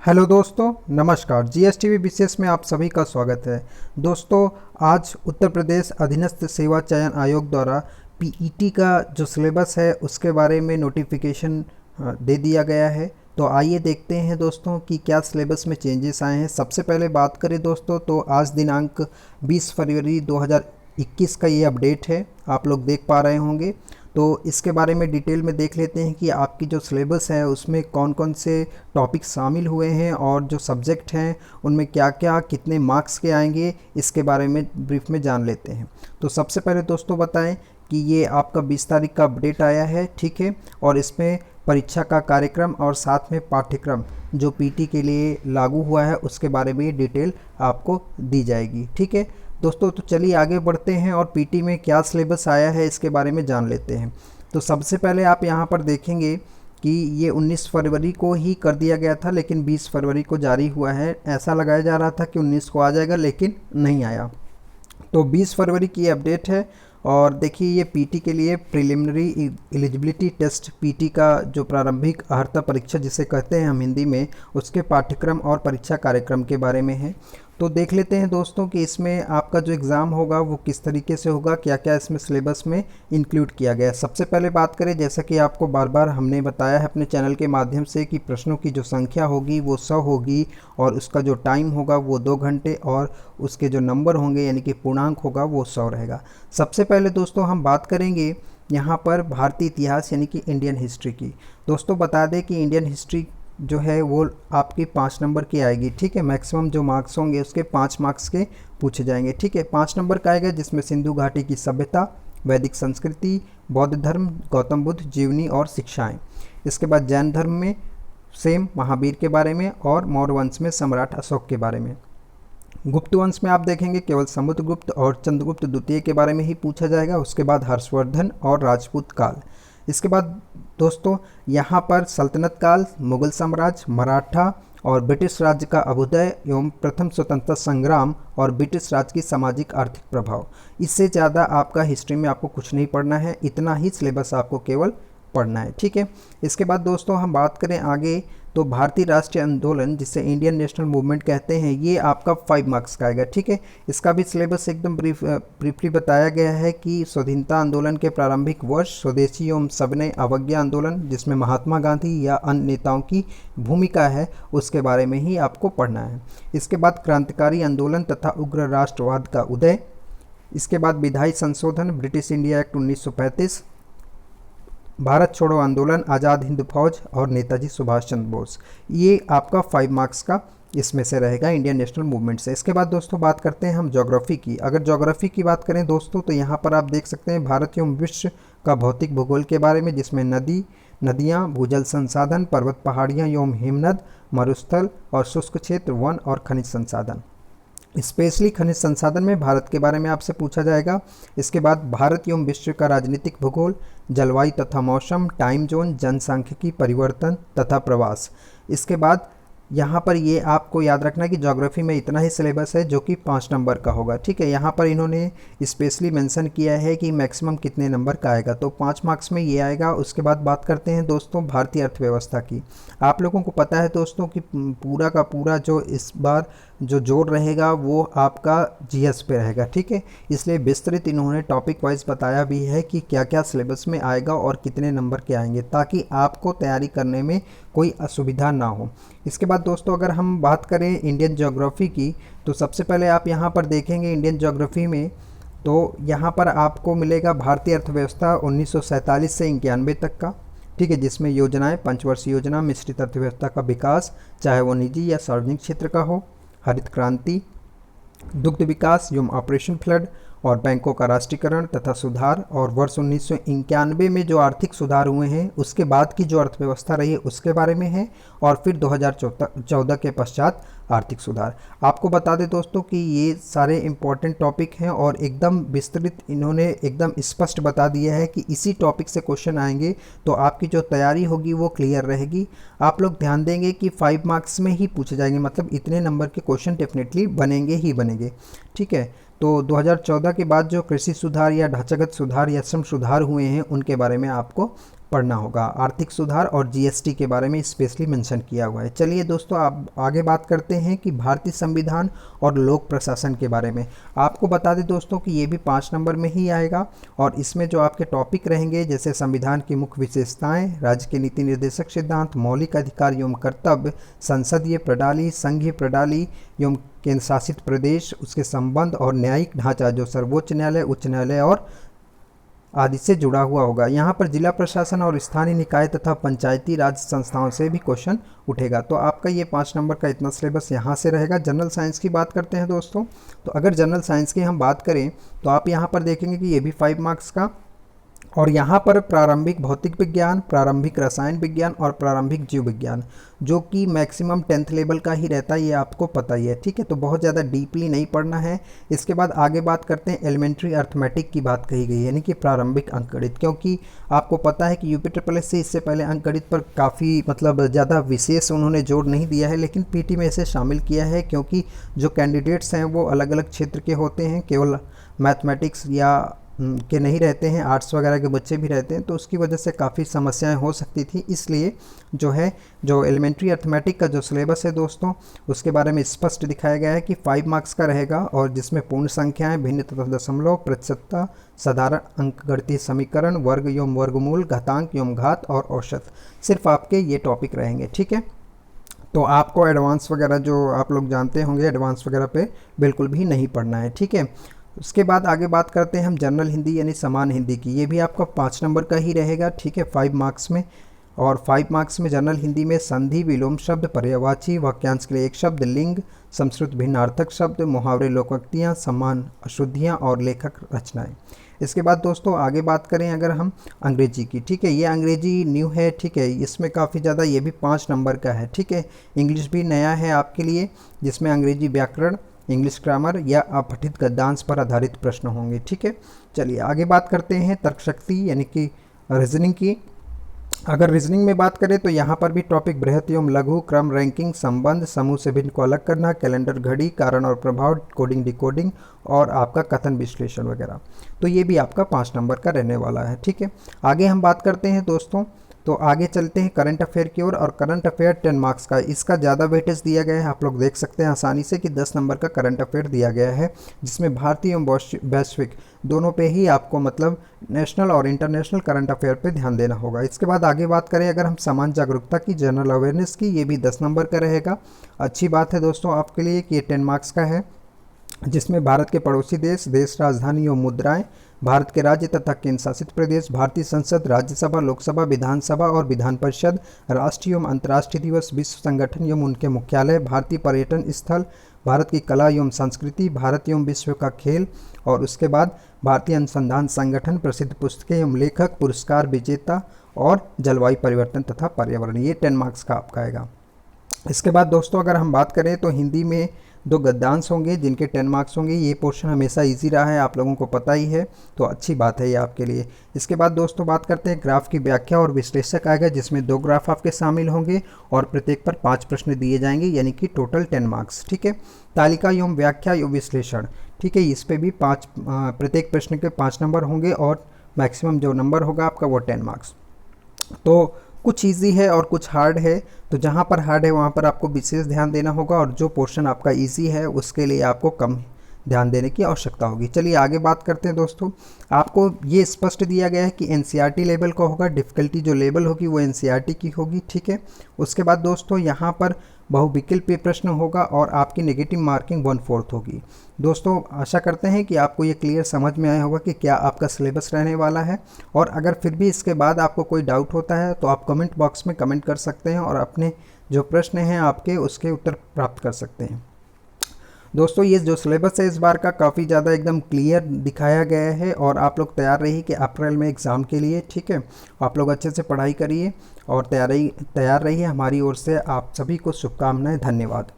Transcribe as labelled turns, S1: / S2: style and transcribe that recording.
S1: Hello दोस्तों, नमस्कार। GSTV विशेष में आप सभी का स्वागत है। दोस्तों, आज उत्तर प्रदेश अधीनस्थ सेवा चयन आयोग द्वारा पीईटी का जो सिलेबस है उसके बारे में नोटिफिकेशन दे दिया गया है। तो आइए देखते हैं दोस्तों कि क्या सिलेबस में चेंजेस आए हैं। सबसे पहले बात करें दोस्तों तो आज दिनांक 20 फरवरी 2021 का ये अपडेट है, आप लोग देख पा रहे होंगे। तो इसके बारे में डिटेल में देख लेते हैं कि आपकी जो सिलेबस है उसमें कौन कौन से टॉपिक शामिल हुए हैं और जो सब्जेक्ट हैं उनमें क्या क्या कितने मार्क्स के आएंगे, इसके बारे में ब्रीफ में जान लेते हैं। तो सबसे पहले दोस्तों बताएं कि ये आपका 20 तारीख का अपडेट आया है, ठीक है। और इसमें परीक्षा का कार्यक्रम और साथ में पाठ्यक्रम जो पीटी के लिए लागू हुआ है उसके बारे में डिटेल आपको दी जाएगी, ठीक है दोस्तों। तो चलिए आगे बढ़ते हैं और पीटी में क्या सिलेबस आया है इसके बारे में जान लेते हैं। तो सबसे पहले आप यहाँ पर देखेंगे कि ये 19 फरवरी को ही कर दिया गया था, लेकिन 20 फरवरी को जारी हुआ है। ऐसा लगाया जा रहा था कि 19 को आ जाएगा, लेकिन नहीं आया। तो 20 फरवरी की अपडेट है। और देखिए ये पीटी के लिए प्रिलिमिनरी एलिजिबिलिटी टेस्ट, पीटी का जो प्रारंभिक अर्हता परीक्षा जिसे कहते हैं हम हिंदी में, उसके पाठ्यक्रम और परीक्षा कार्यक्रम के बारे में है। तो देख लेते हैं दोस्तों कि इसमें आपका जो एग्ज़ाम होगा वो किस तरीके से होगा, क्या क्या इसमें सिलेबस में इंक्लूड किया गया है। सबसे पहले बात करें, जैसा कि आपको बार बार हमने बताया है अपने चैनल के माध्यम से, कि प्रश्नों की जो संख्या होगी वो 100 होगी और उसका जो टाइम होगा वो 2 घंटे और उसके जो नंबर होंगे यानी कि पूर्णांक होगा वो 100 रहेगा। सबसे पहले दोस्तों हम बात करेंगे यहाँ पर भारतीय इतिहास यानी कि इंडियन हिस्ट्री की। दोस्तों बता दें कि इंडियन हिस्ट्री जो है वो आपकी 5 नंबर की आएगी, ठीक है। मैक्सिमम जो मार्क्स होंगे उसके 5 मार्क्स के पूछे जाएंगे, ठीक है। 5 नंबर का आएगा जिसमें सिंधु घाटी की सभ्यता, वैदिक संस्कृति, बौद्ध धर्म, गौतम बुद्ध जीवनी और शिक्षाएं। इसके बाद जैन धर्म में सेम महावीर के बारे में, और मौर्य वंश में सम्राट अशोक के बारे में। गुप्त वंश में आप देखेंगे केवल समुद्रगुप्त और चंद्रगुप्त द्वितीय के बारे में ही पूछा जाएगा। उसके बाद हर्षवर्धन और राजपूत काल। इसके बाद दोस्तों यहाँ पर सल्तनत काल, मुगल साम्राज्य, मराठा और ब्रिटिश राज्य का अभ्युदय एवं प्रथम स्वतंत्रता संग्राम और ब्रिटिश राज्य की सामाजिक आर्थिक प्रभाव। इससे ज़्यादा आपका हिस्ट्री में आपको कुछ नहीं पढ़ना है, इतना ही सिलेबस आपको केवल पढ़ना है, ठीक है। इसके बाद दोस्तों हम बात करें आगे, तो भारतीय राष्ट्रीय आंदोलन जिसे इंडियन नेशनल मूवमेंट कहते हैं, ये आपका 5 मार्क्स का आएगा, ठीक है। इसका भी सिलेबस एकदम ब्रीफली बताया गया है कि स्वाधीनता आंदोलन के प्रारंभिक वर्ष, स्वदेशी एवं सविनय अवज्ञा आंदोलन जिसमें महात्मा गांधी या अन्य नेताओं की भूमिका है उसके बारे में ही आपको पढ़ना है। इसके बाद क्रांतिकारी आंदोलन तथा उग्र राष्ट्रवाद का उदय। इसके बाद विधायी संशोधन, ब्रिटिश इंडिया एक्ट 1935, भारत छोड़ो आंदोलन, आज़ाद हिंद फौज और नेताजी सुभाष चंद्र बोस। ये आपका 5 मार्क्स का इसमें से रहेगा इंडियन नेशनल मूवमेंट से। इसके बाद दोस्तों बात करते हैं हम ज्योग्राफी की। अगर ज्योग्राफी की बात करें दोस्तों तो यहाँ पर आप देख सकते हैं भारत एवं विश्व का भौतिक भूगोल के बारे में, जिसमें नदियाँ, भूजल संसाधन, पर्वत पहाड़ियाँ एवं हिमनद, मरुस्थल और शुष्क क्षेत्र, वन और खनिज संसाधन। स्पेशली खनिज संसाधन में भारत के बारे में आपसे पूछा जाएगा। इसके बाद भारत एवं विश्व का राजनीतिक भूगोल, जलवायु तथा मौसम, टाइम जोन, जनसांख्यिकी परिवर्तन तथा प्रवास। इसके बाद यहाँ पर ये आपको याद रखना कि ज्योग्राफी में इतना ही सिलेबस है जो कि 5 नंबर का होगा, ठीक है। यहाँ पर इन्होंने स्पेशली मेंशन किया है कि मैक्सिमम कितने नंबर का आएगा, तो 5 मार्क्स में ये आएगा। उसके बाद बात करते हैं दोस्तों भारतीय अर्थव्यवस्था की। आप लोगों को पता है दोस्तों कि पूरा का पूरा जो इस बार जो जोर रहेगा वो आपका जीएस पे रहेगा, ठीक है। इसलिए विस्तृत इन्होंने टॉपिक वाइज बताया भी है कि क्या क्या सिलेबस में आएगा और कितने नंबर के आएंगे, ताकि आपको तैयारी करने में कोई असुविधा ना हो। इसके बाद दोस्तों अगर हम बात करें इंडियन ज्योग्राफी की, तो सबसे पहले आप यहाँ पर देखेंगे इंडियन ज्योग्राफी में, तो यहाँ पर आपको मिलेगा भारतीय अर्थव्यवस्था 1947 से 91 तक का, ठीक है, जिसमें योजनाएं, पंचवर्षीय योजना, मिश्रित अर्थव्यवस्था का विकास, चाहे वो निजी या सार्वजनिक क्षेत्र का हो, हरित क्रांति, दुग्ध विकास एवं ऑपरेशन फ्लड और बैंकों का राष्ट्रीयकरण तथा सुधार, और वर्ष 1991 में जो आर्थिक सुधार हुए हैं उसके बाद की जो अर्थव्यवस्था रही है उसके बारे में है, और फिर 2014 के पश्चात आर्थिक सुधार। आपको बता दें दोस्तों कि ये सारे इंपॉर्टेंट टॉपिक हैं और एकदम विस्तृत इन्होंने एकदम स्पष्ट बता दिया है कि इसी टॉपिक से क्वेश्चन आएंगे, तो आपकी जो तैयारी होगी वो क्लियर रहेगी। आप लोग ध्यान देंगे कि 5 मार्क्स में ही पूछे जाएंगे, मतलब इतने नंबर के क्वेश्चन डेफिनेटली बनेंगे ही बनेंगे, ठीक है। तो 2014 के बाद जो कृषि सुधार या ढांचागत सुधार या श्रम सुधार हुए हैं उनके बारे में आपको पढ़ना होगा। आर्थिक सुधार और जीएसटी के बारे में स्पेशली मेंशन किया हुआ है। चलिए दोस्तों, आप आगे बात करते हैं कि भारतीय संविधान और लोक प्रशासन के बारे में। आपको बता दें दोस्तों कि ये भी 5 नंबर में ही आएगा और इसमें जो आपके टॉपिक रहेंगे जैसे संविधान की मुख्य विशेषताएं, राज्य के नीति निर्देशक सिद्धांत, मौलिक अधिकार एवं कर्तव्य, संसदीय प्रणाली, संघीय प्रणाली एवं केंद्र शासित प्रदेश, उसके संबंध और न्यायिक ढांचा जो सर्वोच्च न्यायालय, उच्च न्यायालय और आदि से जुड़ा हुआ होगा। यहाँ पर जिला प्रशासन और स्थानीय निकाय तथा पंचायती राज संस्थाओं से भी क्वेश्चन उठेगा। तो आपका ये 5 नंबर का इतना सिलेबस यहाँ से रहेगा। जनरल साइंस की बात करते हैं दोस्तों, तो अगर जनरल साइंस की हम बात करें तो आप यहाँ पर देखेंगे कि ये भी 5 मार्क्स का, और यहाँ पर प्रारंभिक भौतिक विज्ञान, प्रारंभिक रसायन विज्ञान और प्रारंभिक जीव विज्ञान जो कि मैक्सिमम 10th लेवल का ही रहता है, ये आपको पता ही है, ठीक है। तो बहुत ज़्यादा डीपली नहीं पढ़ना है। इसके बाद आगे बात करते हैं एलिमेंट्री अर्थमेटिक की बात कही गई है, यानी कि प्रारंभिक अंकगणित, क्योंकि आपको पता है कि यूपी से इससे पहले अंकगणित पर काफ़ी मतलब ज़्यादा विशेष उन्होंने जोर नहीं दिया है, लेकिन पीटी में इसे शामिल किया है क्योंकि जो कैंडिडेट्स हैं वो अलग अलग क्षेत्र के होते हैं, केवल मैथमेटिक्स या के नहीं रहते हैं, आर्ट्स वगैरह के बच्चे भी रहते हैं, तो उसकी वजह से काफ़ी समस्याएं हो सकती थी। इसलिए जो एलिमेंट्री अर्थमेटिक का जो सिलेबस है दोस्तों, उसके बारे में स्पष्ट दिखाया गया है कि 5 मार्क्स का रहेगा और जिसमें पूर्ण संख्याएं, भिन्न तथा दशमलव, प्रतिशतता, साधारण अंकगणितीय समीकरण, वर्ग एवं वर्गमूल, घातांक एवं घात और औसत, सिर्फ आपके ये टॉपिक रहेंगे, ठीक है। तो आपको एडवांस वगैरह जो आप लोग जानते होंगे, एडवांस वगैरह पे बिल्कुल भी नहीं पढ़ना है, ठीक है। उसके बाद आगे बात करते हैं हम जनरल हिंदी यानी समान हिंदी की। ये भी आपका 5 नंबर का ही रहेगा, ठीक है, 5 मार्क्स में। और 5 मार्क्स में जनरल हिंदी में संधि, विलोम शब्द, पर्यायवाची, वाक्यांश के लिए एक शब्द, लिंग, संस्कृत भिन्नार्थक शब्द, मुहावरे, लोकोक्तियाँ, समान अशुद्धियाँ और लेखक रचनाएं। इसके बाद दोस्तों आगे बात करें अगर हम अंग्रेजी की, ठीक है, ये अंग्रेजी न्यू है, ठीक है, इसमें काफ़ी ज़्यादा, ये भी 5 नंबर का है, ठीक है। इंग्लिश भी नया है आपके लिए, जिसमें अंग्रेजी व्याकरण, इंग्लिश ग्रामर या अपठित गद्यांश पर आधारित प्रश्न होंगे, ठीक है। चलिए आगे बात करते हैं तर्कशक्ति यानी कि रीजनिंग की। अगर रीजनिंग में बात करें तो यहाँ पर भी टॉपिक बृहत एवं लघु, क्रम, रैंकिंग, संबंध, समूह से भिन्न को अलग करना, कैलेंडर घड़ी, कारण और प्रभाव, कोडिंग डिकोडिंग और आपका कथन विश्लेषण वगैरह, तो ये भी आपका 5 नंबर का रहने वाला है, ठीक है। आगे हम बात करते हैं दोस्तों, तो आगे चलते हैं करंट अफेयर की ओर। और करंट अफेयर 10 मार्क्स का, इसका ज़्यादा वेटेज दिया गया है, आप लोग देख सकते हैं आसानी से कि 10 नंबर का करंट अफेयर दिया गया है, जिसमें भारतीय एवं वैश्विक दोनों पे ही आपको मतलब नेशनल और इंटरनेशनल करंट अफेयर पे ध्यान देना होगा। इसके बाद आगे बात करें अगर हम समान जागरूकता की, जनरल अवेयरनेस की, ये भी 10 नंबर का रहेगा। अच्छी बात है दोस्तों आपके लिए कि ये 10 मार्क्स का है, जिसमें भारत के पड़ोसी देश, देश राजधानी एवं मुद्राएं, भारत के राज्य तथा केंद्र शासित प्रदेश, भारतीय संसद, राज्यसभा, लोकसभा, विधानसभा और विधान परिषद, राष्ट्रीय एवं अंतर्राष्ट्रीय दिवस, विश्व संगठन एवं उनके मुख्यालय, भारतीय पर्यटन स्थल, भारत की कला एवं संस्कृति, भारत एवं विश्व का खेल, और उसके बाद भारतीय अनुसंधान संगठन, प्रसिद्ध पुस्तकें एवं लेखक, पुरस्कार विजेता और जलवायु परिवर्तन तथा पर्यावरण, ये 10 मार्क्स का आपका आएगा। इसके बाद दोस्तों अगर हम बात करें तो हिंदी में 2 गद्यांश होंगे जिनके 10 मार्क्स होंगे। ये पोर्शन हमेशा इजी रहा है, आप लोगों को पता ही है, तो अच्छी बात है ये आपके लिए। इसके बाद दोस्तों बात करते हैं ग्राफ की व्याख्या और विश्लेषक आएगा, जिसमें 2 ग्राफ आपके शामिल होंगे और प्रत्येक पर 5 प्रश्न दिए जाएंगे, यानी कि टोटल 10 मार्क्स, ठीक है। तालिका एवं व्याख्या एवं विश्लेषण, ठीक है, इस पर भी 5 प्रत्येक प्रश्न के 5 नंबर होंगे और मैक्सिमम जो नंबर होगा आपका वो 10 मार्क्स। तो कुछ इजी है और कुछ हार्ड है, तो जहाँ पर हार्ड है वहाँ पर आपको विशेष ध्यान देना होगा और जो पोर्शन आपका इजी है उसके लिए आपको कम ध्यान देने की आवश्यकता होगी। चलिए आगे बात करते हैं दोस्तों, आपको ये स्पष्ट दिया गया है कि एनसीईआरटी लेवल का होगा, डिफ़िकल्टी जो लेवल होगी वो एनसीईआरटी की होगी, ठीक है। उसके बाद दोस्तों यहाँ पर बहुविकल्पीय प्रश्न होगा और आपकी नेगेटिव मार्किंग 1/4 होगी। दोस्तों आशा करते हैं कि आपको ये क्लियर समझ में आया होगा कि क्या आपका सिलेबस रहने वाला है, और अगर फिर भी इसके बाद आपको कोई डाउट होता है तो आप कमेंट बॉक्स में कमेंट कर सकते हैं और अपने जो प्रश्न हैं आपके उसके उत्तर प्राप्त कर सकते हैं। दोस्तों ये जो सिलेबस है इस बार का काफ़ी ज़्यादा एकदम क्लियर दिखाया गया है और आप लोग तैयार रहिए कि अप्रैल में एग्ज़ाम के लिए, ठीक है। आप लोग अच्छे से पढ़ाई करिए और तैयार रहिए। हमारी ओर से आप सभी को शुभकामनाएं। धन्यवाद।